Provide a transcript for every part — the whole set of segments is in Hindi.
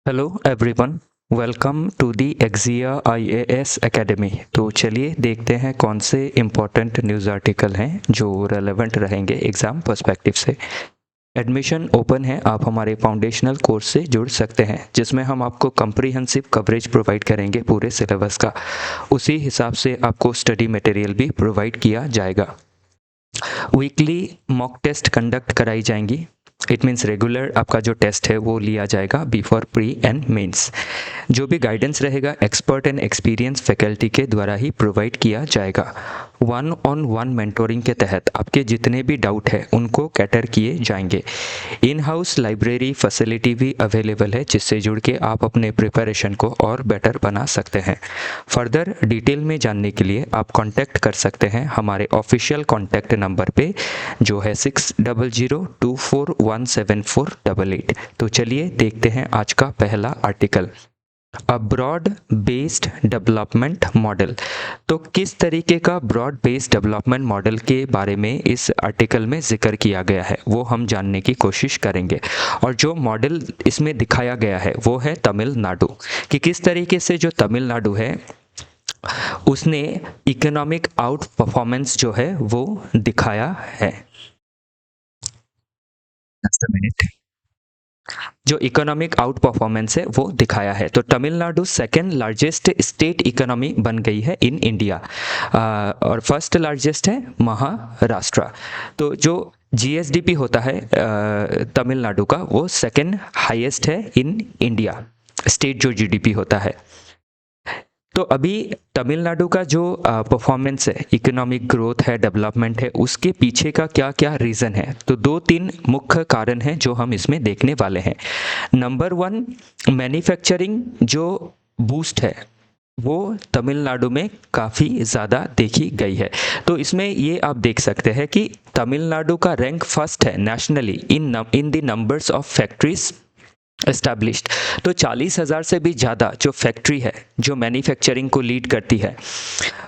Hello everyone, welcome to the Exia IAS academy. तो चलिए देखते हैं कौन से इम्पोर्टेंट न्यूज़ आर्टिकल हैं जो रेलेवेंट रहेंगे एग्ज़ाम पर्सपेक्टिव से। एडमिशन ओपन है, आप हमारे फाउंडेशनल कोर्स से जुड़ सकते हैं जिसमें हम आपको कम्प्रीहेंसिव कवरेज प्रोवाइड करेंगे पूरे सिलेबस का। उसी हिसाब से आपको स्टडी मटेरियल भी प्रोवाइड किया जाएगा। वीकली मॉक टेस्ट कंडक्ट कराई जाएंगी। इट मीन्स रेगुलर आपका जो टेस्ट है वो लिया जाएगा बिफोर प्री एंड मेंस। जो भी गाइडेंस रहेगा एक्सपर्ट एंड एक्सपीरियंस फैकल्टी के द्वारा ही प्रोवाइड किया जाएगा। वन ऑन वन मेंटोरिंग के तहत आपके जितने भी डाउट है उनको कैटर किए जाएंगे। इन हाउस लाइब्रेरी फैसिलिटी भी अवेलेबल है जिससे जुड़ के आप अपने प्रिपरेशन को और बेटर बना सकते हैं। फर्दर डिटेल में जानने के लिए आप कांटेक्ट कर सकते हैं हमारे ऑफिशियल कांटेक्ट नंबर पे जो है 6002417488। तो चलिए देखते हैं आज का पहला article, broad based development model. तो किस तरीके का ब्रॉड बेस्ड डेवलपमेंट मॉडल के बारे में इस आर्टिकल में जिक्र किया गया है वो हम जानने की कोशिश करेंगे। और जो मॉडल इसमें दिखाया गया है वो है तमिलनाडु, कि किस तरीके से जो तमिलनाडु है उसने इकोनॉमिक आउट परफॉर्मेंस जो है वो दिखाया है। जो इकोनॉमिक आउट परफॉर्मेंस है वो दिखाया है। तो Tamil Nadu second largest state economy बन गई है इन इंडिया और फर्स्ट लार्जेस्ट है महाराष्ट्र। तो जो जीएसडीपी होता है तमिलनाडु का वो सेकेंड हाईएस्ट है इन इंडिया, स्टेट जो जीडीपी होता है। तो अभी तमिलनाडु का जो परफॉर्मेंस है, इकोनॉमिक ग्रोथ है, डेवलपमेंट है, उसके पीछे का क्या क्या रीज़न है। तो दो तीन मुख्य कारण हैं जो हम इसमें देखने वाले हैं। नंबर वन, मैन्युफैक्चरिंग जो बूस्ट है वो तमिलनाडु में काफ़ी ज़्यादा देखी गई है। तो इसमें ये आप देख सकते हैं कि तमिलनाडु का रैंक फर्स्ट है nationally in the numbers of factories established. तो 40,000 से भी ज़्यादा जो फैक्ट्री है जो मैन्युफैक्चरिंग को लीड करती है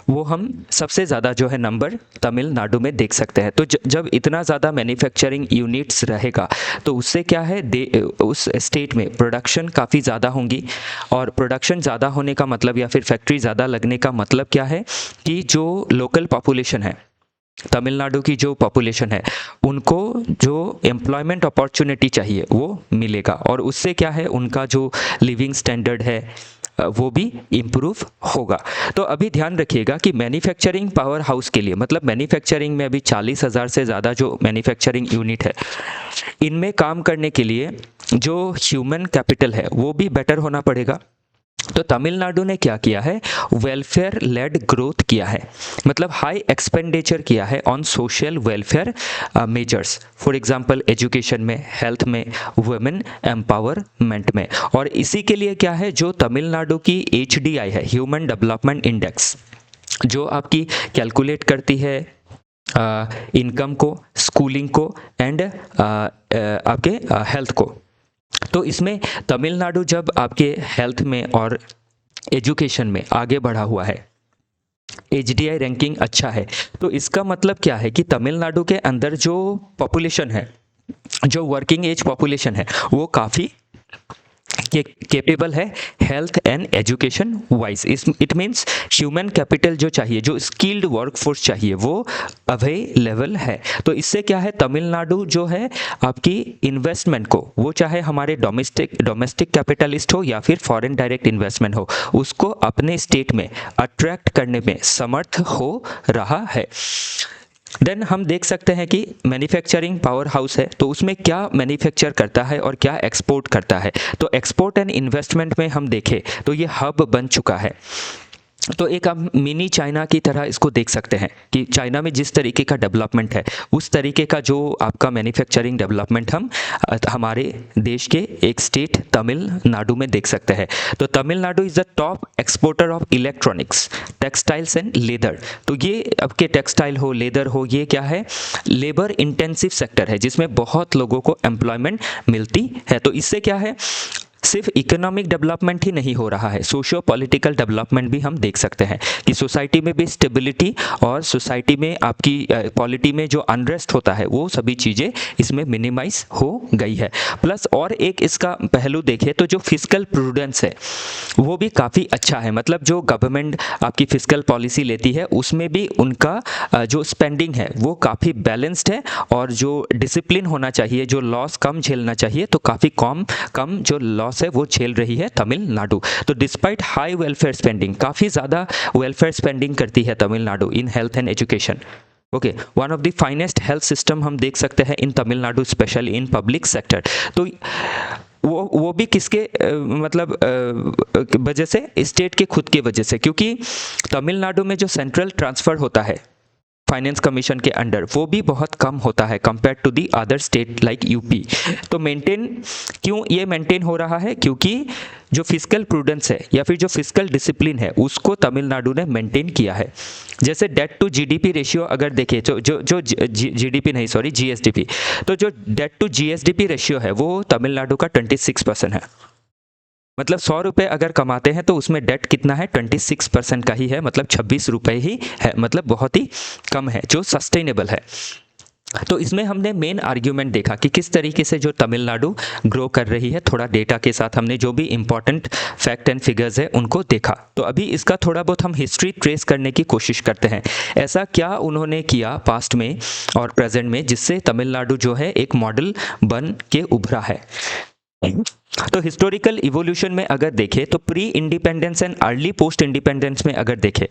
वो हम सबसे ज़्यादा जो है नंबर तमिलनाडु में देख सकते हैं। तो जब इतना ज़्यादा मैन्युफैक्चरिंग यूनिट्स रहेगा तो उससे क्या है उस स्टेट में प्रोडक्शन काफ़ी ज़्यादा होंगी। और प्रोडक्शन ज़्यादा होने का मतलब या फिर फैक्ट्री ज़्यादा लगने का मतलब क्या है कि जो लोकल पॉपुलेशन है, तमिलनाडु की जो पॉपुलेशन है, उनको जो एम्प्लॉयमेंट अपॉर्चुनिटी चाहिए वो मिलेगा और उससे क्या है उनका जो लिविंग स्टैंडर्ड है वो भी इम्प्रूव होगा। तो अभी ध्यान रखिएगा कि मैन्युफैक्चरिंग पावर हाउस के लिए, मतलब मैन्युफैक्चरिंग में अभी 40,000 से ज़्यादा जो मैन्युफैक्चरिंग यूनिट है, इनमें काम करने के लिए जो ह्यूमन कैपिटल है वो भी बेटर होना पड़ेगा। तो तमिलनाडु ने क्या किया है, वेलफेयर लेड ग्रोथ किया है, मतलब हाई एक्सपेंडिचर किया है on social welfare measures, for example education में, हेल्थ में, वुमेन एम्पावरमेंट में। और इसी के लिए क्या है, जो तमिलनाडु की HDI है, ह्यूमन डेवलपमेंट इंडेक्स, जो आपकी कैलकुलेट करती है इनकम को, स्कूलिंग को एंड आपके हेल्थ को। तो इसमें तमिलनाडु जब आपके हेल्थ में और एजुकेशन में आगे बढ़ा हुआ है, HDI रैंकिंग अच्छा है, तो इसका मतलब क्या है कि तमिलनाडु के अंदर जो पॉपुलेशन है, जो वर्किंग एज पॉपुलेशन है, वो काफ़ी कैपेबल है health and education wise. It means human capital जो चाहिए, जो स्किल्ड वर्कफोर्स चाहिए, वो अवेलेबल है। तो इससे क्या है, तमिलनाडु जो है आपकी इन्वेस्टमेंट को, वो चाहे हमारे डोमेस्टिक कैपिटलिस्ट हो या फिर फॉरेन डायरेक्ट इन्वेस्टमेंट हो, उसको अपने स्टेट में अट्रैक्ट करने में समर्थ हो रहा है। देन हम देख सकते हैं कि मैन्युफैक्चरिंग पावर हाउस है, तो उसमें क्या मैन्युफैक्चर करता है और क्या एक्सपोर्ट करता है। तो एक्सपोर्ट एंड इन्वेस्टमेंट में हम देखें तो ये हब बन चुका है। तो एक आप मिनी चाइना की तरह इसको देख सकते हैं कि चाइना में जिस तरीके का डेवलपमेंट है उस तरीके का जो आपका मैन्युफैक्चरिंग डेवलपमेंट हम हमारे देश के एक स्टेट तमिलनाडु में देख सकते हैं। तो Tamil Nadu is the top exporter of electronics, textiles and leather. तो ये आपके टेक्सटाइल हो, लेदर हो, ये क्या है, लेबर इंटेंसिव सेक्टर है जिसमें बहुत लोगों को एम्प्लॉयमेंट मिलती है। तो इससे क्या है, सिर्फ इकोनॉमिक डेवलपमेंट ही नहीं हो रहा है, सोशियो पॉलिटिकल डेवलपमेंट भी हम देख सकते हैं कि सोसाइटी में भी स्टेबिलिटी और सोसाइटी में आपकी पॉलिटी में जो अनरेस्ट होता है वो सभी चीज़ें इसमें मिनिमाइज हो गई है। प्लस और एक इसका पहलू देखें तो जो फिस्कल प्रूडेंस है वो भी काफ़ी अच्छा है, मतलब जो गवर्नमेंट आपकी फिस्कल पॉलिसी लेती है उसमें भी उनका जो स्पेंडिंग है वो काफ़ी बैलेंस्ड है, और जो डिसिप्लिन होना चाहिए, जो लॉस कम झेलना चाहिए, तो काफ़ी कम जो लॉस है वो झेल रही है तमिलनाडु। तो डिस्पाइट हाई वेलफेयर स्पेंडिंग, काफ़ी ज़्यादा वेलफेयर स्पेंडिंग करती है Tamil Nadu in health and education. Okay, one of the finest health system हम देख सकते हैं in Tamil Nadu, especially in public sector. तो वो भी किसके मतलब वजह से, स्टेट के खुद के वजह से, क्योंकि तमिलनाडु में जो सेंट्रल ट्रांसफ़र होता है फाइनेंस कमीशन के अंडर वो भी बहुत कम होता है compare to the other state like UP. तो क्यों ये मेंटेन हो रहा है, क्योंकि जो फिस्कल प्रूडेंस है या फिर जो फिस्कल डिसिप्लिन है उसको तमिलनाडु ने मेंटेन किया है। जैसे डेट टू जीडीपी रेशियो अगर देखें, जो जीडीपी नहीं सॉरी जीएसडीपी, तो जो डेट टू जीएसडीपी रेशियो है वो तमिलनाडु का 26% है। मतलब 100 रुपये अगर कमाते हैं तो उसमें डेट कितना है, 26% का ही है, मतलब 26 रुपये ही है, मतलब बहुत ही कम है, जो सस्टेनेबल है। तो इसमें हमने मेन आर्ग्यूमेंट देखा कि किस तरीके से जो तमिलनाडु ग्रो कर रही है, थोड़ा डेटा के साथ हमने जो भी इंपॉर्टेंट फैक्ट एंड फिगर्स है उनको देखा। तो अभी इसका थोड़ा बहुत हम हिस्ट्री ट्रेस करने की कोशिश करते हैं, ऐसा क्या उन्होंने किया पास्ट में और प्रेजेंट में जिससे तमिलनाडु जो है एक मॉडल बन के उभरा है। तो हिस्टोरिकल इवोल्यूशन में अगर देखें तो pre independence and early post independence में अगर देखें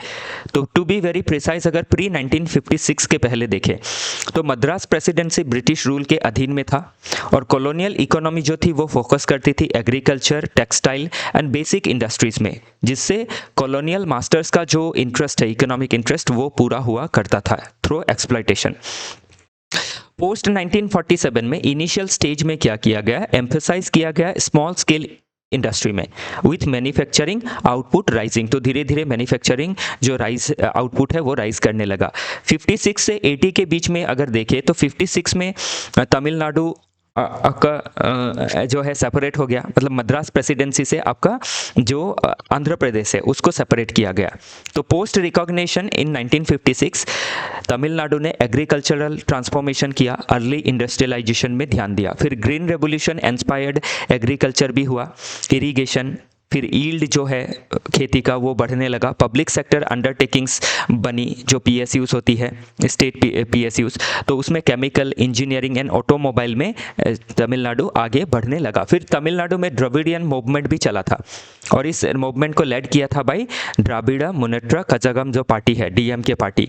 तो टू बी वेरी प्रिसाइज, अगर प्री 1956 के पहले देखें तो मद्रास प्रेसिडेंसी ब्रिटिश रूल के अधीन में था, और कॉलोनियल इकोनॉमी जो थी वो फोकस करती थी agriculture, textile and basic industries में, जिससे कॉलोनियल मास्टर्स का जो इंटरेस्ट है, इकोनॉमिक इंटरेस्ट, वो पूरा हुआ करता था थ्रू एक्सप्लॉयटेशन। पोस्ट 1947 में इनिशियल स्टेज में क्या किया गया, एम्फेसाइज किया गया स्मॉल स्केल इंडस्ट्री में विथ मैन्युफैक्चरिंग आउटपुट राइजिंग। तो धीरे धीरे मैन्युफैक्चरिंग जो राइज आउटपुट है वो राइज करने लगा। 56 से 80 के बीच में अगर देखें तो 56 में तमिलनाडु आपका जो है सेपरेट हो गया, मतलब मद्रास प्रेसिडेंसी से आपका जो आंध्र प्रदेश है उसको सेपरेट किया गया। तो पोस्ट रिकॉग्निशन इन 1956 तमिलनाडु ने एग्रीकल्चरल ट्रांसफॉर्मेशन किया, अर्ली इंडस्ट्रियलाइजेशन में ध्यान दिया, फिर ग्रीन रेवोल्यूशन इंस्पायर्ड एग्रीकल्चर भी हुआ, इरिगेशन, फिर ईल्ड जो है खेती का वो बढ़ने लगा, पब्लिक सेक्टर अंडरटेकिंग्स बनी जो पीएसयूज होती है, स्टेट पीएसयूज, तो उसमें केमिकल, इंजीनियरिंग एंड ऑटोमोबाइल में तमिलनाडु आगे बढ़ने लगा। फिर तमिलनाडु में द्रविडियन मूवमेंट भी चला था, और इस मूवमेंट को लेड किया था भाई द्राविड़ा मुनेट्रा कजागम जो पार्टी है, डीएमके पार्टी।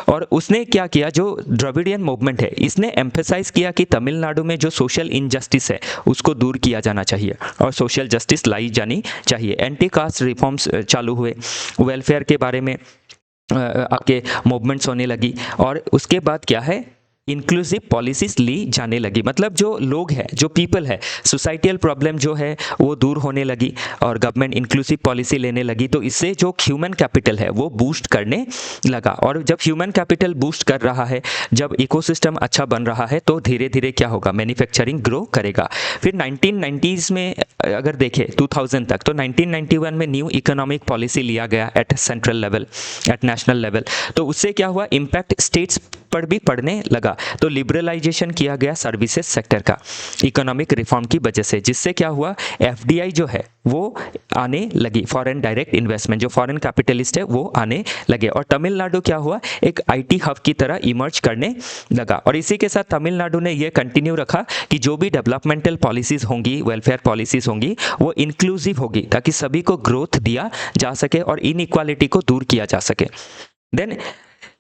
और उसने क्या किया, जो द्रविडियन मूवमेंट है इसने एम्फेसाइज किया कि तमिलनाडु में जो सोशल इनजस्टिस है उसको दूर किया जाना चाहिए और सोशल जस्टिस लाई जानी चाहिए। एंटी कास्ट रिफॉर्म्स चालू हुए, वेलफेयर के बारे में आपके मूवमेंट्स होने लगी, और उसके बाद क्या है, इंक्लूसिव पॉलिसीज ली जाने लगी, मतलब जो लोग हैं, जो पीपल है, सोसाइटियल प्रॉब्लम जो है वो दूर होने लगी और गवर्नमेंट इंक्लूसिव पॉलिसी लेने लगी। तो इससे जो ह्यूमन कैपिटल है वो बूस्ट करने लगा, और जब ह्यूमन कैपिटल बूस्ट कर रहा है, जब इकोसिस्टम अच्छा बन रहा है, तो धीरे धीरे क्या होगा, मैन्युफैक्चरिंग ग्रो करेगा। फिर 1990s में अगर देखें 2000 तक, तो 1991 में न्यू इकोनॉमिक पॉलिसी लिया गया at central level, at national level. तो उससे क्या हुआ, इम्पैक्ट स्टेट्स पर भी पड़ने लगा। तो लिबरलाइजेशन किया गया सर्विसेज सेक्टर का इकोनॉमिक रिफॉर्म की वजह से, जिससे क्या हुआ, एफडीआई जो है वो आने लगी, फॉरेन डायरेक्ट इन्वेस्टमेंट, जो फॉरेन कैपिटलिस्ट है वो आने लगे, और तमिलनाडु क्या हुआ, एक आईटी हब की तरह इमर्ज करने लगा। और इसी के साथ तमिलनाडु ने ये कंटिन्यू रखा कि जो भी डेवलपमेंटल पॉलिसीज होंगी, वेलफेयर पॉलिसीज होंगी, वो इंक्लूसिव होगी ताकि सभी को ग्रोथ दिया जा सके और इनइक्वालिटी को दूर किया जा सके। Then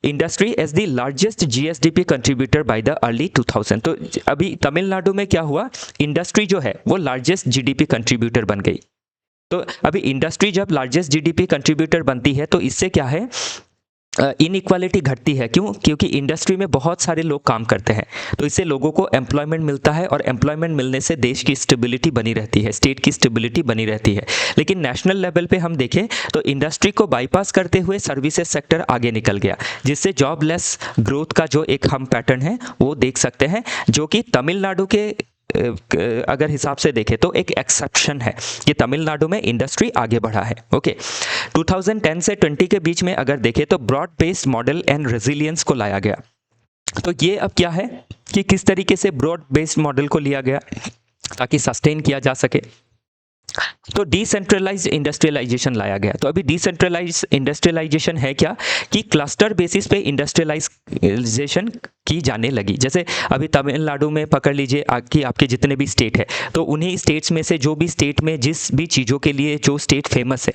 industry as the largest GSDP contributor by the early 2000। तो अभी तमिलनाडु में क्या हुआ, इंडस्ट्री जो है वो लार्जेस्ट जीडीपी कंट्रीब्यूटर बन गई। तो अभी इंडस्ट्री जब लार्जेस्ट जीडीपी कंट्रीब्यूटर बनती है तो इससे क्या है, इनइक्वालिटी घटती है। क्यों? क्योंकि इंडस्ट्री में बहुत सारे लोग काम करते हैं, तो इससे लोगों को एम्प्लॉयमेंट मिलता है, और एम्प्लॉयमेंट मिलने से देश की स्टेबिलिटी बनी रहती है, स्टेट की स्टेबिलिटी बनी रहती है। लेकिन नेशनल लेवल पे हम देखें तो इंडस्ट्री को बाईपास करते हुए सर्विसेज सेक्टर आगे निकल गया, जिससे जॉबलेस ग्रोथ का जो एक हम पैटर्न है वो देख सकते हैं, जो कि तमिलनाडु के अगर हिसाब से देखें तो एक एक्सेप्शन है कि तमिलनाडु में इंडस्ट्री आगे बढ़ा है। ओके, 2010 से 20 के बीच में अगर देखें तो broad based model and resilience को लाया गया। तो ये अब क्या है कि किस तरीके से ब्रॉड बेस्ड मॉडल को लिया गया ताकि सस्टेन किया जा सके। तो डिसेंट्रलाइज्ड इंडस्ट्रियलाइजेशन लाया गया। तो अभी डिसेंट्रलाइज्ड इंडस्ट्रियलाइजेशन है क्या कि क्लस्टर बेसिस पे इंडस्ट्रियलाइजेशन की जाने लगी। जैसे अभी तमिलनाडु में पकड़ लीजिए कि आपके जितने भी स्टेट है, तो उन्हीं स्टेट्स में से जो भी स्टेट में जिस भी चीज़ों के लिए जो स्टेट फेमस है,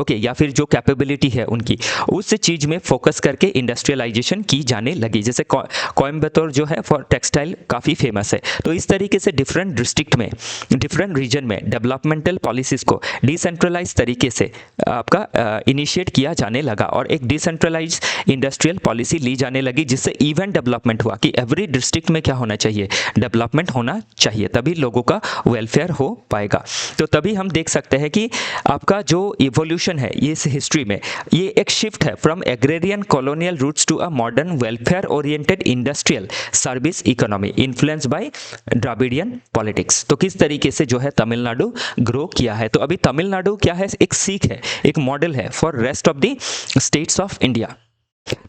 ओके, या फिर जो कैपेबिलिटी है उनकी, उस चीज़ में फोकस करके इंडस्ट्रियलाइजेशन की जाने लगी। जैसे कोयम्बतौर जो है फॉर टेक्सटाइल काफ़ी फेमस है। तो इस तरीके से डिफरेंट डिस्ट्रिक्ट में, डिफरेंट रीजन में डेवलपमेंटल पॉलिसीज को डिसेंट्रलाइज तरीके से आपका इनिशिएट किया जाने लगा और एक डिसेंट्रलाइज इंडस्ट्रियल पॉलिसी ली जाने लगी, जिससे इवेंट डेवलपमेंट हुआ कि एवरी डिस्ट्रिक्ट में क्या होना चाहिए, डेवलपमेंट होना चाहिए, तभी लोगों का वेलफेयर हो पाएगा। तो तभी हम देख सकते हैं कि आपका जो इवोल्यूशन है ये इस हिस्ट्री में, ये एक शिफ्ट है from agrarian colonial roots to a modern welfare oriented industrial service economy influence by Dravidian politics. तो किस तरीके से जो है तमिलनाडु ग्रो किया है। तो अभी तमिलनाडु क्या है, एक सीख है, एक मॉडल है for rest of the states of India.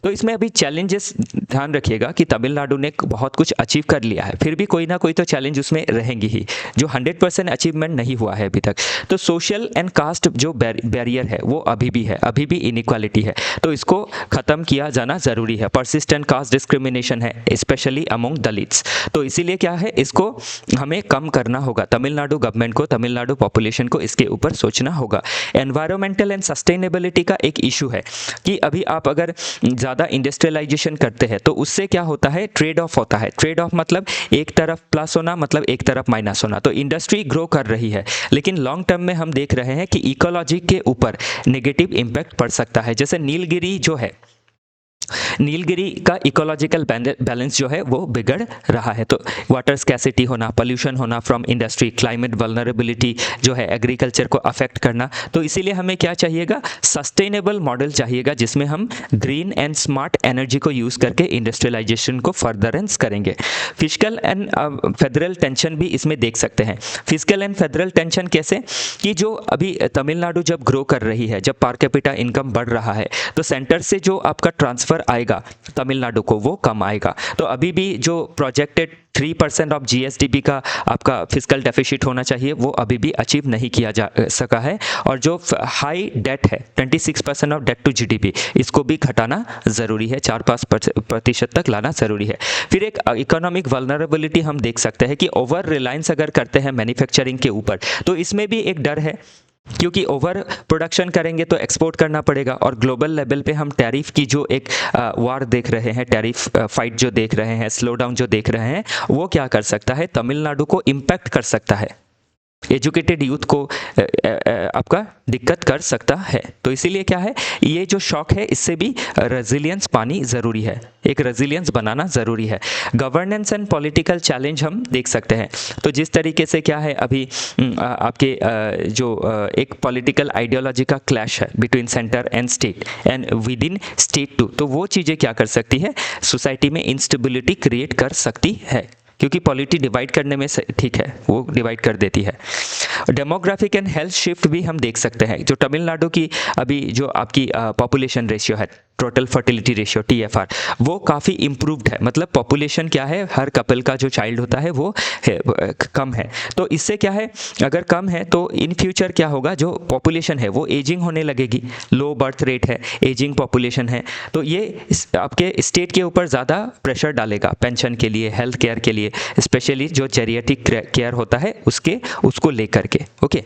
तो इसमें अभी चैलेंजेस ध्यान रखिएगा कि तमिलनाडु ने बहुत कुछ अचीव कर लिया है, फिर भी कोई ना कोई तो चैलेंज उसमें रहेंगी ही, जो 100% अचीवमेंट नहीं हुआ है अभी तक। तो सोशल एंड कास्ट जो बैरियर है वो अभी भी है, अभी भी इनइक्वालिटी है, तो इसको ख़त्म किया जाना ज़रूरी है। परसिस्टेंट कास्ट डिस्क्रिमिनेशन है स्पेशली अमोंग दलित्स, तो इसीलिए क्या है, इसको हमें कम करना होगा। तमिलनाडु गवर्नमेंट को, तमिलनाडु पॉपुलेशन को इसके ऊपर सोचना होगा। एनवायरमेंटल एंड सस्टेनेबिलिटी का एक इशू है कि अभी आप अगर ज़्यादा इंडस्ट्रियलाइजेशन करते हैं तो उससे क्या होता है, ट्रेड ऑफ होता है। ट्रेड ऑफ मतलब एक तरफ प्लस होना, मतलब एक तरफ माइनस होना। तो इंडस्ट्री ग्रो कर रही है, लेकिन लॉन्ग टर्म में हम देख रहे हैं कि इकोलॉजी के ऊपर नेगेटिव इम्पैक्ट पड़ सकता है। जैसे नीलगिरी जो है, नीलगिरी का इकोलॉजिकल बैलेंस जो है वो बिगड़ रहा है। तो वाटर स्कैसिटी होना, पोल्यूशन होना फ्रॉम इंडस्ट्री, क्लाइमेट वल्नरेबिलिटी जो है, एग्रीकल्चर को अफेक्ट करना। तो इसीलिए हमें क्या चाहिएगा, सस्टेनेबल मॉडल चाहिएगा जिसमें हम ग्रीन एंड स्मार्ट एनर्जी को यूज़ करके इंडस्ट्रियलाइजेशन को फर्दरेंस करेंगे। फिजिकल एंड फेडरल टेंशन भी इसमें देख सकते हैं। फिजिकल एंड फेडरल टेंशन कैसे कि जो अभी तमिलनाडु जब ग्रो कर रही है, जब पर कैपिटा इनकम बढ़ रहा है, तो सेंटर से जो आपका ट्रांसफ़र आएगा तमिलनाडु को वो कम आएगा। तो अभी भी जो प्रोजेक्टेड 3% ऑफ जीएसडीपी का आपका फिजिकल डेफिसिट होना चाहिए वो अभी भी अचीव नहीं किया जा सका है। और जो हाई डेट है 26% ऑफ डेट टू जीडीपी, इसको भी घटाना ज़रूरी है, 4-5% तक लाना ज़रूरी है। फिर एक इकोनॉमिक वल्नरेबिलिटी हम देख सकते हैं कि ओवर रिलायंस अगर करते हैं मैन्युफैक्चरिंग के ऊपर, तो इसमें भी एक डर है क्योंकि ओवर प्रोडक्शन करेंगे तो एक्सपोर्ट करना पड़ेगा। और ग्लोबल लेवल पे हम टैरिफ की जो एक वार देख रहे हैं, टैरिफ फाइट जो देख रहे हैं, स्लो डाउन जो देख रहे हैं, वो क्या कर सकता है, तमिलनाडु को इम्पैक्ट कर सकता है, एजुकेटेड यूथ को आपका दिक्कत कर सकता है। तो इसीलिए क्या है, ये जो शॉक है इससे भी रेजिलियंस पानी ज़रूरी है, एक रेजिलियंस बनाना ज़रूरी है। गवर्नेंस एंड पॉलिटिकल चैलेंज हम देख सकते हैं। तो जिस तरीके से क्या है अभी आपके जो एक पॉलिटिकल आइडियोलॉजी का क्लैश है between centre and state and within state too, तो वो चीज़ें क्या कर सकती है, सोसाइटी में इंस्टेबिलिटी क्रिएट कर सकती है, क्योंकि पॉलिटी डिवाइड करने में ठीक है, वो डिवाइड कर देती है। डेमोग्राफिक एंड हेल्थ शिफ्ट भी हम देख सकते हैं। जो तमिलनाडु की अभी जो आपकी पॉपुलेशन रेशियो है, टोटल फर्टिलिटी रेशियो TFR, वो काफ़ी इम्प्रूव्ड है। मतलब पॉपुलेशन क्या है, हर कपल का जो चाइल्ड होता है वो कम है। तो इससे क्या है, अगर कम है तो इन फ्यूचर क्या होगा, जो पॉपुलेशन है वो एजिंग होने लगेगी, लो बर्थ रेट है, एजिंग पॉपुलेशन है, तो ये आपके स्टेट के ऊपर ज़्यादा प्रेशर डालेगा पेंशन के लिए, हेल्थ केयर के लिए, स्पेशली जो जेरियाट्रिक केयर होता है उसको लेकर के। ओके,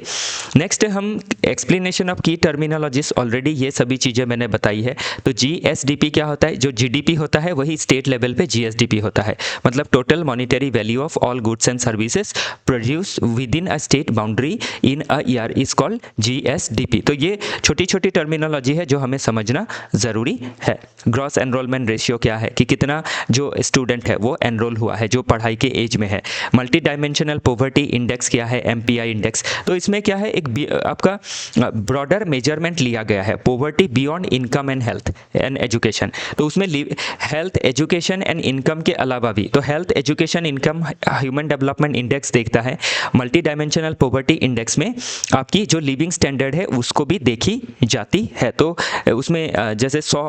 नेक्स्ट हम एक्सप्लेनेशन ऑफ की टर्मिनोलॉजीज, ऑलरेडी ये सभी चीज़ें मैंने बताई है। तो GSDP क्या होता है, जो GDP होता है वही स्टेट लेवल पे GSDP होता है, मतलब total monetary value of all goods and services produce with in a state boundary in a year is called GSDP। तो ये छोटी छोटी टर्मिनोलॉजी है जो हमें समझना ज़रूरी है। ग्रॉस एनरोलमेंट रेशियो क्या है कि कितना जो स्टूडेंट है वो एनरोल हुआ है जो पढ़ाई के एज में है। मल्टी डायमेंशनल पॉवर्टी इंडेक्स क्या है, MPI इंडेक्स। तो इसमें क्या है, एक आपका ब्रॉडर मेजरमेंट लिया गया है, poverty beyond income and health, and education. तो उसमें हेल्थ, एजुकेशन एंड इनकम के अलावा भी, तो health, education, income human development index देखता है। मल्टी डायमेंशनल पॉवर्टी इंडेक्स में आपकी जो लिविंग स्टैंडर्ड है उसको भी देखी जाती है। तो उसमें जैसे 100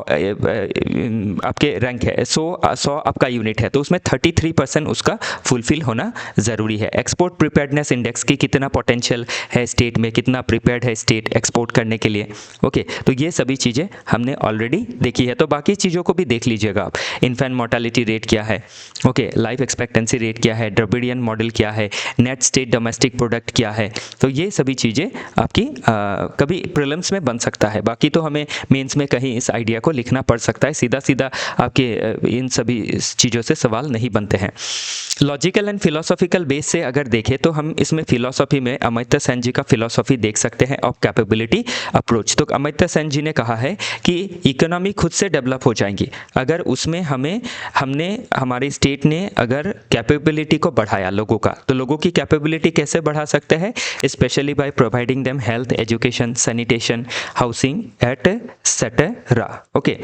आपके रैंक है, 100 आपका यूनिट है, तो उसमें 33% उसका फुलफिल होना ज़रूरी है। एक्सपोर्ट प्रिपेयर्डनेस इंडेक्स की कितना पोटेंशियल है स्टेट में, कितना प्रिपेयर्ड है स्टेट एक्सपोर्ट करने के लिए। ओके, तो ये सभी चीज़ें हमने ऑलरेडी देखी है। तो बाकी चीज़ों को भी देख लीजिएगा आप। इन्फेंट मोर्टालिटी रेट क्या है, ओके, लाइफ एक्सपेक्टेंसी रेट क्या है, द्रविडियन मॉडल क्या है, नेट स्टेट डोमेस्टिक प्रोडक्ट क्या है। तो ये सभी चीज़ें आपकी कभी प्रीलिम्स में बन सकता है, बाकी तो हमें मेंस में कहीं इस आइडिया को लिखना पड़ सकता है। सीधा सीधा आपके इन सभी चीज़ों से सवाल नहीं बनते हैं। लॉजिकल एंड फिलोसॉफिकल बेस से अगर देखें तो हम इसमें फिलोसॉफी में अमर्त्य सेन जी का फिलोसॉफी देख सकते हैं ऑफ कैपेबिलिटी अप्रोच। तो अमर्त्य सेन जी ने कहा है कि इकोनॉमी खुद से डेवलप हो जाएंगी अगर उसमें हमने हमारे स्टेट ने अगर कैपेबिलिटी को बढ़ाया लोगों का। तो लोगों की कैपेबिलिटी कैसे बढ़ा सकते हैं, specially by providing them health, education, sanitation, housing etcetera. Okay,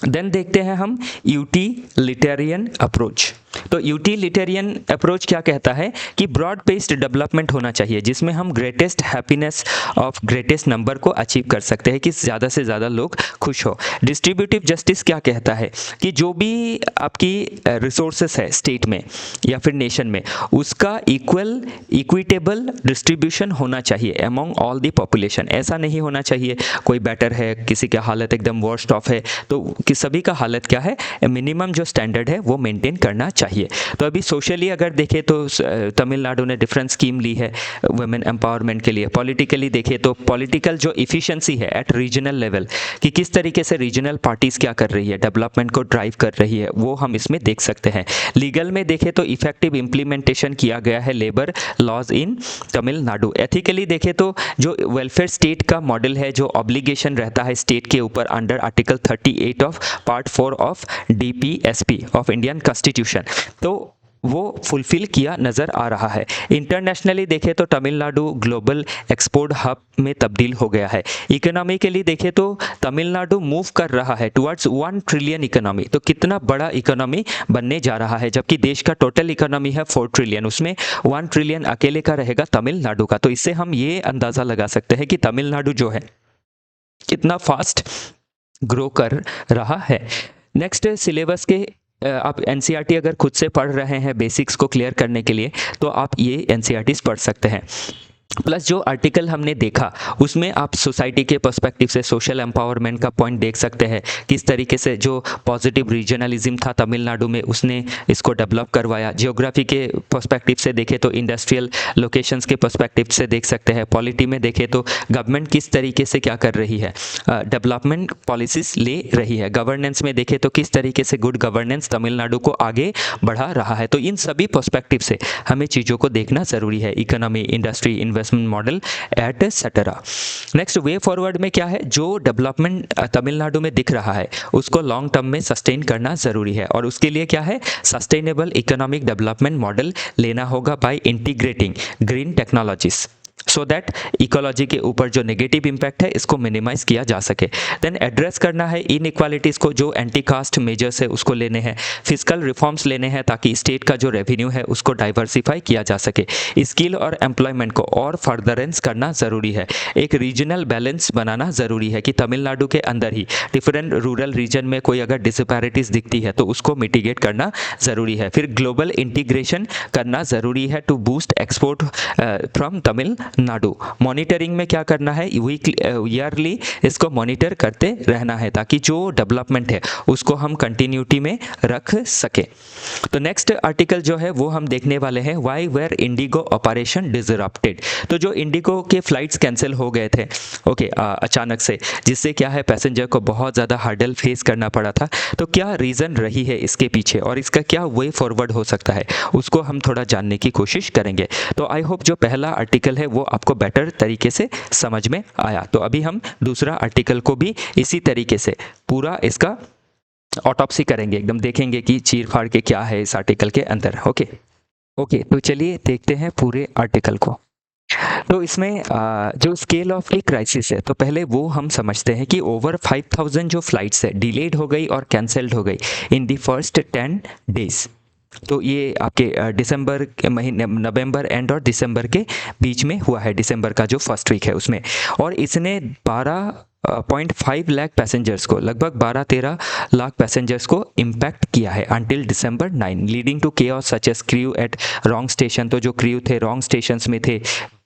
then देखते हैं हम यूटिलिटेरियन अप्रोच। तो यूटिलिटेरियन अप्रोच क्या कहता है कि ब्रॉड बेस्ड डेवलपमेंट होना चाहिए जिसमें हम greatest happiness of greatest number को अचीव कर सकते हैं कि ज़्यादा से ज़्यादा लोग खुश हो। डिस्ट्रीब्यूटिव जस्टिस क्या कहता है कि जो भी आपकी रिसोर्सेस है स्टेट में या फिर नेशन में उसका इक्विटेबल डिस्ट्रीब्यूशन होना चाहिए अमॉन्ग ऑल दी पॉपुलेशन। ऐसा नहीं होना चाहिए कोई बेटर है, किसी की हालत एकदम वर्स्ट ऑफ है, तो कि सभी का हालत क्या है, मिनिमम जो स्टैंडर्ड है वो मेंटेन करना चाहिए। तो अभी सोशली अगर देखें तो तमिलनाडु ने डिफरेंट स्कीम ली है वुमेन एम्पावरमेंट के लिए। पॉलिटिकली देखें तो पॉलिटिकल जो इफिशिएंसी है एट रीजनल लेवल कि किस तरीके से रीजनल पार्टीज क्या कर रही है, डेवलपमेंट को ड्राइव कर रही है, वो हम इसमें देख सकते हैं। लीगल में देखें तो इफेक्टिव इम्प्लीमेंटेशन किया गया है लेबर लॉज इन तमिलनाडु। एथिकली देखें तो जो वेलफेयर स्टेट का मॉडल है, जो ऑब्लिगेशन रहता है स्टेट के ऊपर under article 38 of part 4 of DPSP of Indian constitution, तो वो फुलफिल किया नज़र आ रहा है। इंटरनेशनली देखें तो तमिलनाडु ग्लोबल एक्सपोर्ट हब में तब्दील हो गया है। इकोनॉमिकली देखें तो तमिलनाडु मूव कर रहा है टुवर्ड्स 1 ट्रिलियन इकोनॉमी। तो कितना बड़ा इकोनॉमी बनने जा रहा है, जबकि देश का टोटल इकोनॉमी है 4 ट्रिलियन, उसमें 1 ट्रिलियन अकेले का रहेगा तमिलनाडु का। तो इससे हम ये अंदाज़ा लगा सकते हैं कि तमिलनाडु जो है कितना फास्ट ग्रो कर रहा है। नेक्स्ट सिलेबस के आप एनसीईआरटी अगर खुद से पढ़ रहे हैं बेसिक्स को क्लियर करने के लिए तो आप ये एनसीईआरटीज पढ़ सकते हैं। प्लस जो आर्टिकल हमने देखा उसमें आप सोसाइटी के पर्सपेक्टिव से सोशल एम्पावरमेंट का पॉइंट देख सकते हैं, किस तरीके से जो पॉजिटिव रीजनलिज्म था तमिलनाडु में उसने इसको डेवलप करवाया। जियोग्राफी के पर्सपेक्टिव से देखें तो इंडस्ट्रियल लोकेशंस के पर्सपेक्टिव से देख सकते हैं। पॉलिटी में देखें तो गवर्नमेंट किस तरीके से क्या कर रही है, डेवलपमेंट पॉलिसीज ले रही है। गवर्नेंस में देखें तो किस तरीके से गुड गवर्नेंस तमिलनाडु को आगे बढ़ा रहा है। तो इन सभी पर्सपेक्टिव से हमें चीज़ों को देखना ज़रूरी है, economy, industry, investment model etcetera. Next way forward में क्या है, जो डेवलपमेंट तमिलनाडु में दिख रहा है उसको लॉन्ग टर्म में सस्टेन करना जरूरी है और उसके लिए क्या है, सस्टेनेबल इकोनॉमिक डेवलपमेंट मॉडल लेना होगा by integrating green technologies so that ecology के ऊपर जो नेगेटिव इम्पैक्ट है इसको मिनिमाइज किया जा सके। देन एड्रेस करना है इनइक्वालिटीज़ को, जो एंटी कास्ट मेजर्स है उसको लेने हैं। फिजिकल रिफॉर्म्स लेने हैं ताकि स्टेट का जो रेवेन्यू है उसको डाइवर्सिफाई किया जा सके। स्किल और एम्प्लॉयमेंट को और फर्दरेंस करना ज़रूरी है। एक रीजनल बैलेंस बनाना ज़रूरी है कि तमिलनाडु के अंदर ही डिफरेंट रूरल रीजन में कोई अगर डिसपैरिटीज़ दिखती है तो उसको मिटिगेट करना ज़रूरी है। फिर ग्लोबल इंटीग्रेशन करना ज़रूरी है to boost export from Tamil Nadu. Monitoring में क्या करना है, ईयरली इसको मॉनिटर करते रहना है ताकि जो डेवलपमेंट है उसको हम कंटिन्यूटी में रख सके। तो नेक्स्ट आर्टिकल जो है वो हम देखने वाले हैं, why were IndiGo operation disrupted. तो जो इंडिगो के फ्लाइट्स कैंसिल हो गए थे अचानक से, जिससे क्या है पैसेंजर को बहुत ज़्यादा हर्डल फेस करना पड़ा था। तो क्या रीज़न रही है इसके पीछे और इसका क्या वे फॉरवर्ड हो सकता है उसको हम थोड़ा जानने की कोशिश करेंगे। तो आई होप जो पहला आर्टिकल है वो आपको बेटर तरीके से समझ में आया। तो अभी हम दूसरा आर्टिकल को भी इसी तरीके से पूरा इसका ऑटोप्सी करेंगे, एकदम देखेंगे कि चीर फाड़ के क्या है इस आर्टिकल के अंदर। ओके, तो चलिए देखते हैं पूरे आर्टिकल को। तो इसमें जो स्केल ऑफ ए क्राइसिस है, तो पहले वो हम समझते हैं कि ओवर 5000 जो फ्लाइट्स है डिलेड हो गई और कैंसल्ड हो गई इन दी फर्स्ट 10 डेज। तो ये आपके दिसंबर के महीने, नवंबर एंड और दिसंबर के बीच में हुआ है, दिसंबर का जो फर्स्ट वीक है उसमें। और इसने 12.5 लाख पैसेंजर्स को, लगभग 12-13 लाख पैसेंजर्स को इम्पैक्ट किया है until December 9, leading to chaos such as crew at wrong station. तो जो क्रू थे रॉन्ग स्टेशंस में थे,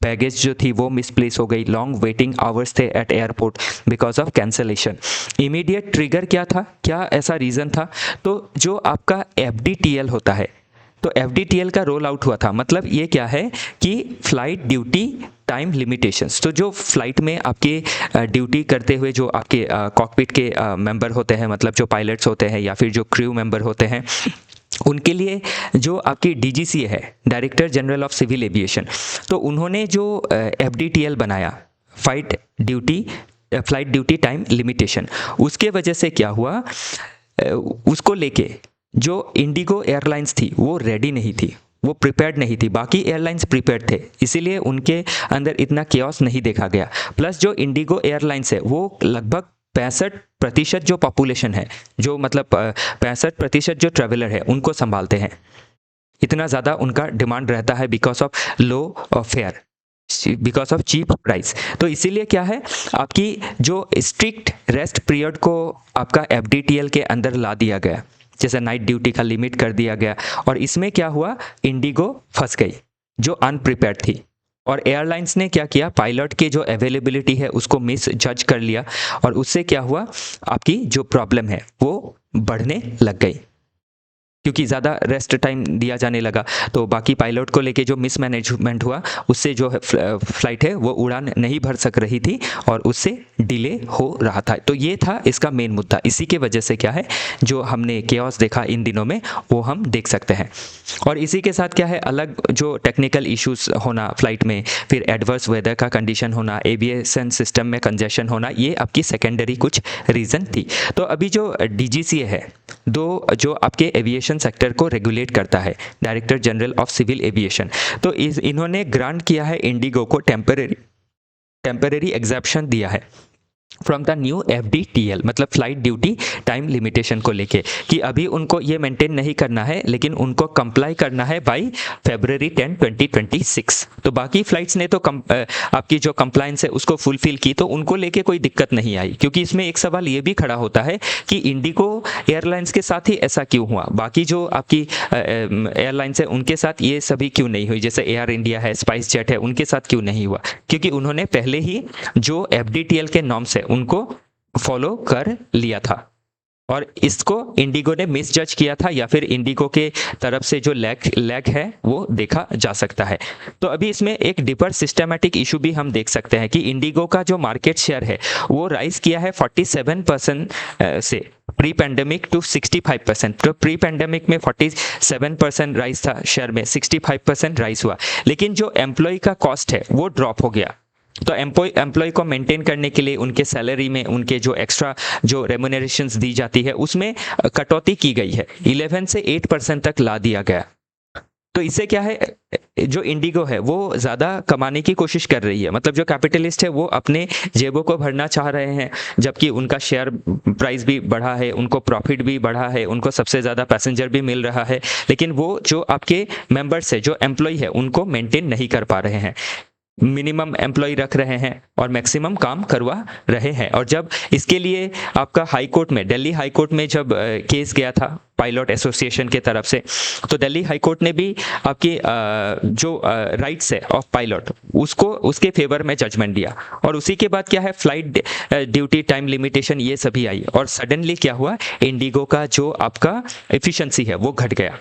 बैगेज जो थी वो मिसप्लेस हो गई, लॉन्ग वेटिंग आवर्स थे eight airport because of cancellation. Immediate trigger क्या था, क्या ऐसा रीज़न था? तो जो आपका FDTL होता है, तो FDTL का रोल आउट हुआ था। मतलब ये क्या है कि फ्लाइट ड्यूटी टाइम लिमिटेशंस। तो जो फ्लाइट में आपके ड्यूटी करते हुए जो आपके कॉकपिट के मेंबर होते हैं, मतलब जो पायलट्स होते हैं या फिर जो क्रू मेंबर होते हैं, उनके लिए जो आपकी DGCA है, Director General of Civil Aviation, तो उन्होंने जो FDTL बनाया, फ्लाइट ड्यूटी टाइम लिमिटेशन, उसके वजह से क्या हुआ, उसको लेके जो इंडिगो एयरलाइंस थी वो रेडी नहीं थी, वो प्रिपेयर्ड नहीं थी। बाकी एयरलाइंस प्रिपेयर्ड थे, इसीलिए उनके अंदर इतना केओस नहीं देखा गया। प्लस जो इंडिगो एयरलाइंस है वो लगभग 65% जो पॉपुलेशन है, जो मतलब 65% जो ट्रेवलर है उनको संभालते हैं। इतना ज़्यादा उनका डिमांड रहता है because of low fare, because of cheap price. तो इसीलिए क्या है, आपकी जो स्ट्रिक्ट रेस्ट पीरियड को आपका FDTL के अंदर ला दिया गया, जैसे नाइट ड्यूटी का लिमिट कर दिया गया। और इसमें क्या हुआ, इंडिगो फंस गई जो अनप्रिपेयर्ड थी। और एयरलाइंस ने क्या किया, पायलट के जो अवेलेबिलिटी है उसको मिस जज कर लिया, और उससे क्या हुआ, आपकी जो प्रॉब्लम है वो बढ़ने लग गई, क्योंकि ज़्यादा रेस्ट टाइम दिया जाने लगा। तो बाकी पायलट को लेके जो मिसमैनेजमेंट हुआ, उससे जो फ्लाइट है वो उड़ान नहीं भर सक रही थी और उससे डिले हो रहा था। तो ये था इसका मेन मुद्दा। इसी के वजह से क्या है, जो हमने केओस देखा इन दिनों में वो हम देख सकते हैं। और इसी के साथ क्या है, अलग जो टेक्निकल इश्यूज होना फ्लाइट में, फिर एडवर्स वेदर का कंडीशन होना, एविएशन सिस्टम में कंजेशन होना, ये आपकी सेकेंडरी कुछ रीज़न थी। तो अभी जो DGCA है, जो आपके एविएशन सेक्टर को रेगुलेट करता है, Director General of Civil Aviation, तो इन्होंने ग्रांट किया है इंडिगो को टेम्परेरी एग्जेप्शन दिया है फ्रॉम द न्यू FDTL, मतलब फ्लाइट ड्यूटी टाइम लिमिटेशन को लेके, कि अभी उनको ये मेंटेन नहीं करना है, लेकिन उनको कंप्लाई करना है बाई February 10, 2026। तो बाकी फ्लाइट्स ने तो आपकी जो कंप्लायंस है उसको फुलफिल की, तो उनको लेके कोई दिक्कत नहीं आई। क्योंकि इसमें एक सवाल ये भी खड़ा होता है कि इंडिगो एयरलाइंस के साथ ही ऐसा क्यों हुआ, बाकी जो आपकी एयरलाइंस है उनके साथ ये सभी क्यों नहीं हुई, जैसे एयर इंडिया है, स्पाइस जेट है, उनके साथ क्यों नहीं हुआ? क्योंकि उन्होंने पहले ही जो FDTL के नॉर्म्स है उनको फॉलो कर लिया था, और इसको इंडिगो ने मिस जज किया था, या फिर इंडिगो के तरफ से जो लैग है वो देखा जा सकता है। तो अभी इसमें एक डीपर सिस्टमैटिक इशू भी हम देख सकते हैं कि इंडिगो का जो मार्केट शेयर है वो राइज किया है 47% से प्री पैंडेमिक टू 65%। तो प्री पैंडेमिक में 47% राइज था शेयर में, 65% राइज हुआ। लेकिन जो एम्प्लॉय का कॉस्ट है वो ड्रॉप हो गया। तो एम्प्लॉय को मेंटेन करने के लिए उनके सैलरी में, उनके जो एक्स्ट्रा जो रेम्यूनरेशंस दी जाती है उसमें कटौती की गई है, 11 से 8% तक ला दिया गया। तो इससे क्या है, जो इंडिगो है वो ज़्यादा कमाने की कोशिश कर रही है, मतलब जो कैपिटलिस्ट है वो अपने जेबों को भरना चाह रहे हैं, जबकि उनका शेयर प्राइस भी बढ़ा है, उनको प्रॉफिट भी बढ़ा है, उनको सबसे ज़्यादा पैसेंजर भी मिल रहा है, लेकिन वो जो आपके मेंबर्स है, जो एम्प्लॉय है, उनको मेंटेन नहीं कर पा रहे हैं। मिनिमम एम्प्लॉय रख रहे हैं और मैक्सिमम काम करवा रहे हैं। और जब इसके लिए आपका हाई कोर्ट में, दिल्ली हाई कोर्ट में जब केस गया था पायलट एसोसिएशन के तरफ से, तो दिल्ली हाई कोर्ट ने भी आपकी जो राइट्स है ऑफ पायलट उसको, उसके फेवर में जजमेंट दिया। और उसी के बाद क्या है, फ्लाइट ड्यूटी टाइम लिमिटेशन ये सभी आई, और सडनली क्या हुआ, इंडिगो का जो आपका एफिशिएंसी है वो घट गया,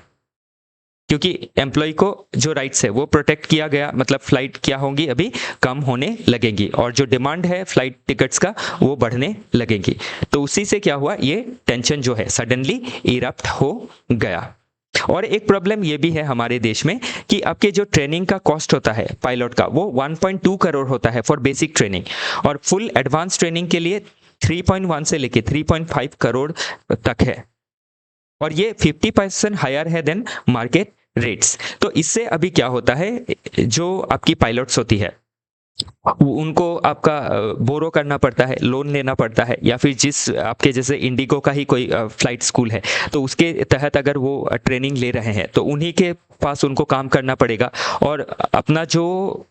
क्योंकि एम्प्लॉय को जो राइट्स है वो प्रोटेक्ट किया गया। मतलब फ्लाइट क्या होंगी, अभी कम होने लगेंगी, और जो डिमांड है फ्लाइट टिकट्स का वो बढ़ने लगेंगी। तो उसी से क्या हुआ, ये टेंशन जो है सडनली इरप्ट हो गया। और एक प्रॉब्लम ये भी है हमारे देश में कि आपके जो ट्रेनिंग का कॉस्ट होता है पायलट का, वो 1.2 करोड़ होता है फॉर बेसिक ट्रेनिंग, और फुल एडवांस ट्रेनिंग के लिए 3.1 से लेके 3.5 करोड़ तक है। और ये 50% हायर है देन मार्केट रेट्स। तो इससे अभी क्या होता है, जो आपकी पायलट्स होती है उनको आपका बोरो करना पड़ता है, लोन लेना पड़ता है, या फिर जिस आपके जैसे इंडिगो का ही कोई फ्लाइट स्कूल है तो उसके तहत अगर वो ट्रेनिंग ले रहे हैं तो उन्हीं के पास उनको काम करना पड़ेगा, और अपना जो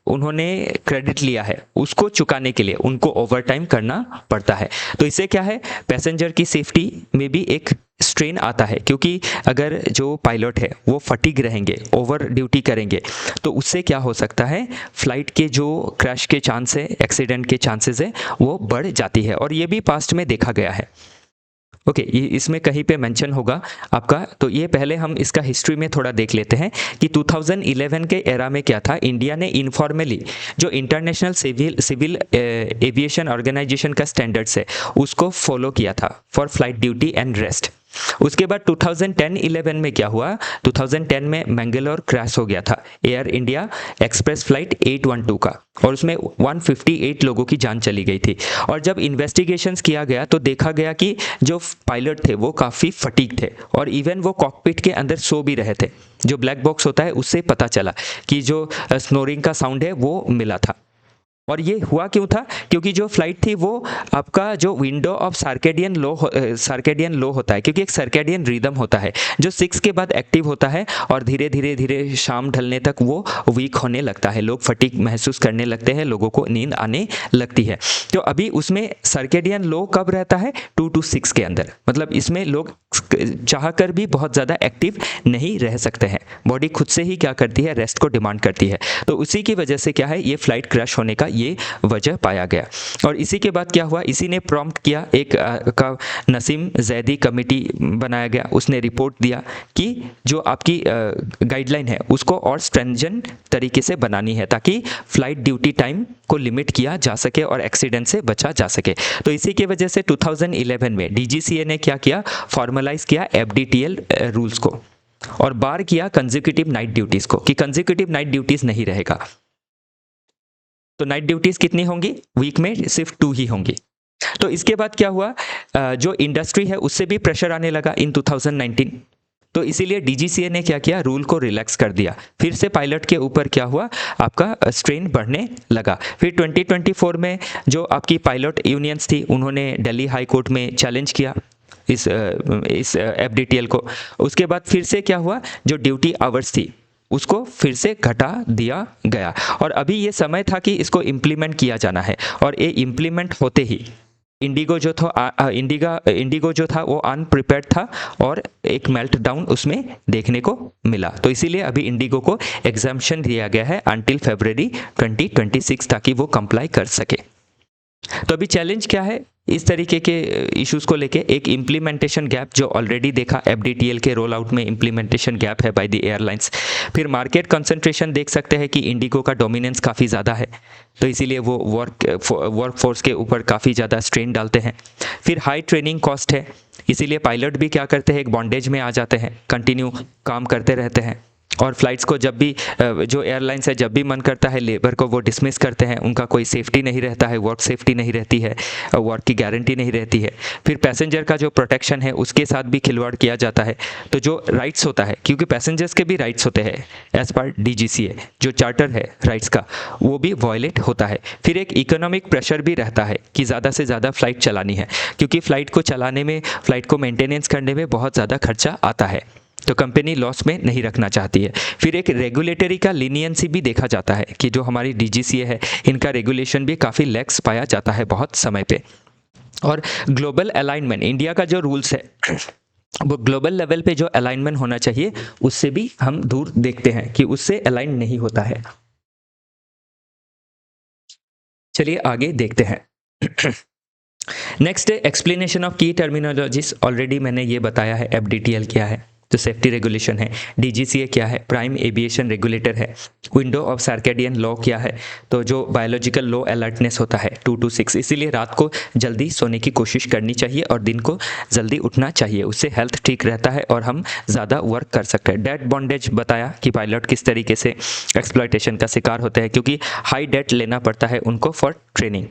उन्होंने क्रेडिट लिया है उसको चुकाने के लिए उनको ओवर टाइम करना पड़ता है। तो इससे क्या है, पैसेंजर की सेफ्टी में भी एक स्ट्रेन आता है, क्योंकि अगर जो पायलट है वो फटीग रहेंगे, ओवर ड्यूटी करेंगे, तो उससे क्या हो सकता है, फ्लाइट के जो क्रैश के चांस है, एक्सीडेंट के चांसेस है, वो बढ़ जाती है, और ये भी पास्ट में देखा गया है। ओके, ये इसमें कहीं पे मेंशन होगा आपका। तो ये पहले हम इसका हिस्ट्री में थोड़ा देख लेते हैं कि 2011 के एरा में क्या था। इंडिया ने इनफॉर्मली जो इंटरनेशनल सिविल एविएशन ऑर्गेनाइजेशन का स्टैंडर्ड्स है उसको फॉलो किया था for flight duty and rest. उसके बाद 2010-11 में क्या हुआ, 2010 में मैंगलोर क्रैश हो गया था एयर इंडिया एक्सप्रेस फ्लाइट 812 का, और उसमें 158 लोगों की जान चली गई थी। और जब इन्वेस्टिगेशंस किया गया तो देखा गया कि जो पायलट थे वो काफ़ी फटीग थे, और इवन वो कॉकपिट के अंदर सो भी रहे थे। जो ब्लैक बॉक्स होता है उससे पता चला कि जो स्नोरिंग का साउंड है वो मिला था। और ये हुआ क्यों था, क्योंकि जो फ्लाइट थी वो आपका जो विंडो ऑफ सर्केडियन लो होता है, क्योंकि एक सर्केडियन रिदम होता है जो 6 के बाद एक्टिव होता है, और धीरे धीरे धीरे शाम ढलने तक वो वीक होने लगता है, लोग फटीग महसूस करने लगते हैं, लोगों को नींद आने लगती है। तो अभी उसमें सर्केडियन लो कब रहता है, 2 to 6 के अंदर, मतलब इसमें लोग चाह कर भी बहुत ज़्यादा एक्टिव नहीं रह सकते हैं, बॉडी खुद से ही क्या करती है, रेस्ट को डिमांड करती है। तो उसी की वजह से क्या है, ये फ्लाइट क्रैश होने का ये वजह पाया गया। और इसी के बाद क्या हुआ, इसी ने प्रॉम्प्ट किया एक का नसीम जैदी कमेटी बनाया गया, उसने रिपोर्ट दिया कि जो आपकी गाइडलाइन है उसको और स्ट्रेंजन तरीके से बनानी है ताकि फ्लाइट ड्यूटी टाइम को लिमिट किया जा सके और एक्सीडेंट से बचा जा सके। तो इसी की वजह से 2011 में डीजीसीए ने क्या किया, फॉर्मलाइज किया एफडीटीएल रूल्स को, और बार किया कंसेक्यूटिव नाइट ड्यूटीज को, कि कंसेक्यूटिव नाइट ड्यूटीज नहीं रहेगा। तो नाइट ड्यूटीज कितनी होंगी, वीक में सिर्फ 2 ही होंगी। तो इसके बाद क्या हुआ, जो इंडस्ट्री है उससे भी प्रेशर आने लगा इन 2019। तो इसीलिए डीजीसीए ने क्या किया, रूल को रिलैक्स कर दिया, फिर से पायलट के ऊपर क्या हुआ, आपका स्ट्रेन बढ़ने लगा। फिर 2024 में जो आपकी पायलट यूनियंस थी उन्होंने दिल्ली हाई कोर्ट में चैलेंज किया इस एफडीटीएल को। उसके बाद फिर से क्या हुआ, जो ड्यूटी आवर्स थी उसको फिर से घटा दिया गया, और अभी ये समय था कि इसको इम्प्लीमेंट किया जाना है। और ये इम्प्लीमेंट होते ही इंडिगो जो था वो अनप्रिपेयर्ड था, और एक मेल्ट डाउन उसमें देखने को मिला। तो इसीलिए अभी इंडिगो को एग्जाम्पशन दिया गया है अंटिल फरवरी 2026 ताकि वो कंप्लाई कर सके। तो अभी चैलेंज क्या है, इस तरीके के इश्यूज को लेके एक इम्प्लीमेंटेशन गैप जो ऑलरेडी देखा एफडीटीएल के रोल आउट में, इम्प्लीमेंटेशन गैप है बाय द एयरलाइंस। फिर मार्केट कंसंट्रेशन देख सकते हैं कि इंडिगो का डोमिनेंस काफ़ी ज़्यादा है, तो इसीलिए वो वर्क फोर्स के ऊपर काफ़ी ज़्यादा स्ट्रेन डालते हैं। फिर हाई ट्रेनिंग कॉस्ट है, इसीलिए पायलट भी क्या करते हैं, एक बॉन्डेज में आ जाते हैं, कंटिन्यू काम करते रहते हैं। और फ्लाइट्स को जब भी जो एयरलाइंस है जब भी मन करता है लेबर को वो डिसमिस करते हैं, उनका कोई सेफ्टी नहीं रहता है, वर्क सेफ्टी नहीं रहती है, वर्क की गारंटी नहीं रहती है। फिर पैसेंजर का जो प्रोटेक्शन है उसके साथ भी खिलवाड़ किया जाता है। तो जो राइट्स होता है, क्योंकि पैसेंजर्स के भी राइट्स होते हैं एज पर डीजीसीए, जो चार्टर है राइट्स का वो भी वायलेट होता है। फिर एक इकोनॉमिक प्रेशर भी रहता है कि ज़्यादा से ज़्यादा फ्लाइट चलानी है, क्योंकि फ़्लाइट को चलाने में, फ़्लाइट को मेंटेनेंस करने में बहुत ज़्यादा खर्चा आता है, तो कंपनी लॉस में नहीं रखना चाहती है। फिर एक रेगुलेटरी का लीनियंसी भी देखा जाता है कि जो हमारी डीजीसीए है इनका रेगुलेशन भी काफ़ी लैक्स पाया जाता है बहुत समय पे। और ग्लोबल अलाइनमेंट, इंडिया का जो रूल्स है वो ग्लोबल लेवल पे जो अलाइनमेंट होना चाहिए उससे भी हम दूर देखते हैं कि उससे अलाइन नहीं होता है। चलिए आगे देखते हैं। नेक्स्ट एक्सप्लेनेशन ऑफ की टर्मिनोलॉजीज, ऑलरेडी मैंने ये बताया है एफडीटीएल क्या है, तो सेफ्टी रेगुलेशन है। डीजीसीए क्या है, प्राइम एविएशन रेगुलेटर है। विंडो ऑफ सर्केडियन लॉ क्या है, तो जो बायोलॉजिकल लो अलर्टनेस होता है 2 to 6, इसीलिए रात को जल्दी सोने की कोशिश करनी चाहिए और दिन को जल्दी उठना चाहिए, उससे हेल्थ ठीक रहता है और हम ज़्यादा वर्क कर सकते हैं। डेट बॉन्डेज बताया कि पायलट किस तरीके से एक्सप्लॉयटेशन का शिकार होते हैं, क्योंकि हाई डेट लेना पड़ता है उनको for training.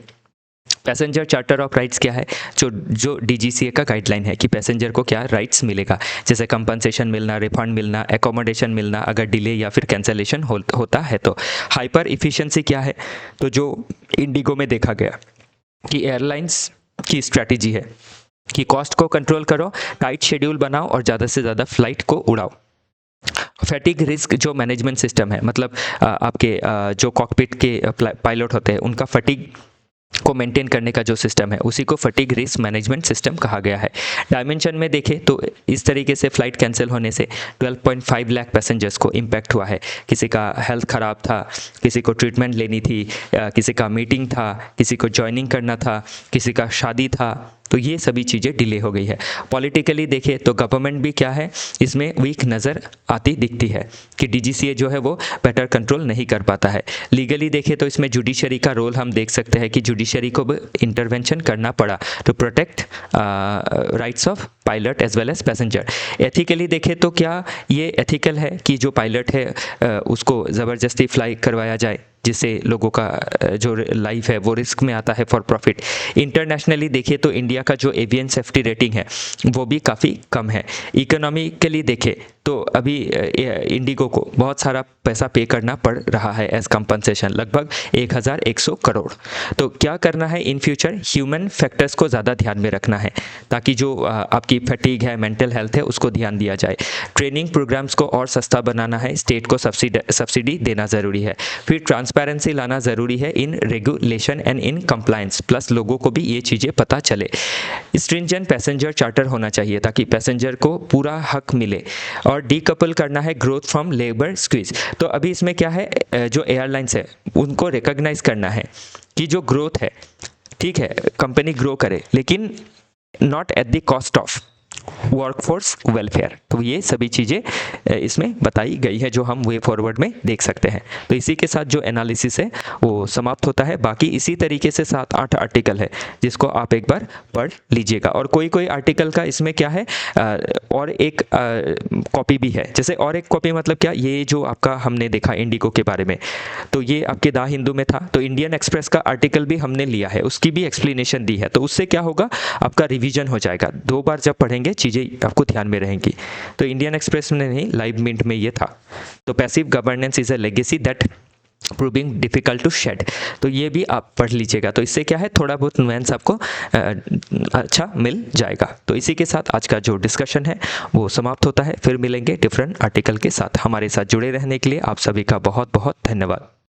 Passenger charter of rights क्या है, जो डीजीसीए का गाइडलाइन है कि पैसेंजर को क्या राइट्स मिलेगा, जैसे कंपनसेशन मिलना, रिफंड मिलना, एकोमोडेशन मिलना अगर डिले या फिर कैंसलेशन होता है तो। हाइपर इफ़िशिएंसी क्या है, तो जो इंडिगो में देखा गया कि एयरलाइंस की स्ट्रैटेजी है कि कॉस्ट को कंट्रोल करो, टाइट शेड्यूल बनाओ और ज़्यादा से ज़्यादा फ्लाइट को उड़ाओ। फैटिग रिस्क जो मैनेजमेंट सिस्टम है, मतलब आपके जो कॉकपिट के पायलट होते हैं उनका फटीग को मेंटेन करने का जो सिस्टम है उसी को फटीग रिस्क मैनेजमेंट सिस्टम कहा गया है। डायमेंशन में देखें तो इस तरीके से फ़्लाइट कैंसिल होने से 12.5 लाख पैसेंजर्स को इम्पैक्ट हुआ है। किसी का हेल्थ ख़राब था, किसी को ट्रीटमेंट लेनी थी, किसी का मीटिंग था, किसी को ज्वाइनिंग करना था, किसी का शादी था, तो ये सभी चीज़ें डिले हो गई है। पॉलिटिकली देखें तो गवर्नमेंट भी क्या है इसमें वीक नज़र आती दिखती है कि डीजीसीए जो है वो बेटर कंट्रोल नहीं कर पाता है। लीगली देखें तो इसमें जुडिशरी का रोल हम देख सकते हैं कि जुडिशरी को भी इंटरवेंशन करना पड़ा to protect rights of pilot as well as passenger. Ethically देखें तो क्या ये एथिकल है कि जो पायलट है उसको ज़बरदस्ती फ्लाई करवाया जाए, जिससे लोगों का जो लाइफ है वो रिस्क में आता है फॉर प्रॉफिट। इंटरनेशनली देखें तो इंडिया का जो एवियन सेफ्टी रेटिंग है वो भी काफ़ी कम है। इकोनॉमिकली देखें तो अभी इंडिगो को बहुत सारा पैसा पे करना पड़ रहा है एज कंपनसेशन, लगभग 1100 करोड़। तो क्या करना है इन फ्यूचर, ह्यूमन फैक्टर्स को ज़्यादा ध्यान में रखना है ताकि जो आपकी फटीग है, मेंटल हेल्थ है, उसको ध्यान दिया जाए। ट्रेनिंग प्रोग्राम्स को और सस्ता बनाना है, स्टेट को सब्सिडी देना ज़रूरी है। फिर ट्रांसपेरेंसी लाना ज़रूरी है in regulation and in compliance, plus लोगों को भी ये चीज़ें पता चले। स्ट्रिंजेंट पैसेंजर चार्टर होना चाहिए ताकि पैसेंजर को पूरा हक मिले। और डीकपल करना है ग्रोथ फ्रॉम लेबर स्क्वीज। तो अभी इसमें क्या है, जो एयरलाइंस है उनको रिकॉग्नाइज करना है कि जो ग्रोथ है, ठीक है कंपनी ग्रो करे लेकिन not at the cost of workforce welfare. तो ये सभी चीज़ें इसमें बताई गई है जो हम वे फॉरवर्ड में देख सकते हैं। तो इसी के साथ जो एनालिसिस है वो समाप्त होता है। बाकी इसी तरीके से 7-8 आर्टिकल है जिसको आप एक बार पढ़ लीजिएगा। और कोई आर्टिकल का इसमें क्या है और एक कॉपी भी है। जैसे और एक कॉपी मतलब क्या, ये जो आपका हमने देखा इंडिगो के बारे में, तो ये आपके द हिंदू में था, तो इंडियन एक्सप्रेस का आर्टिकल भी हमने लिया है, उसकी भी एक्सप्लेनेशन दी है। तो उससे क्या होगा, आपका रिवीजन हो जाएगा। 2 बार जब पढ़ेंगे चीज़ें आपको ध्यान में रहेंगी। तो इंडियन एक्सप्रेस में नहीं, लाइव मिंट में ये था। तो passive governance is a legacy that proving difficult to shed, तो ये भी आप पढ़ लीजिएगा। तो इससे क्या है, थोड़ा बहुत नुएंस आपको अच्छा मिल जाएगा। तो इसी के साथ आज का जो डिस्कशन है वो समाप्त होता है। फिर मिलेंगे डिफरेंट आर्टिकल के साथ। हमारे साथ जुड़े रहने के लिए आप सभी का बहुत बहुत धन्यवाद।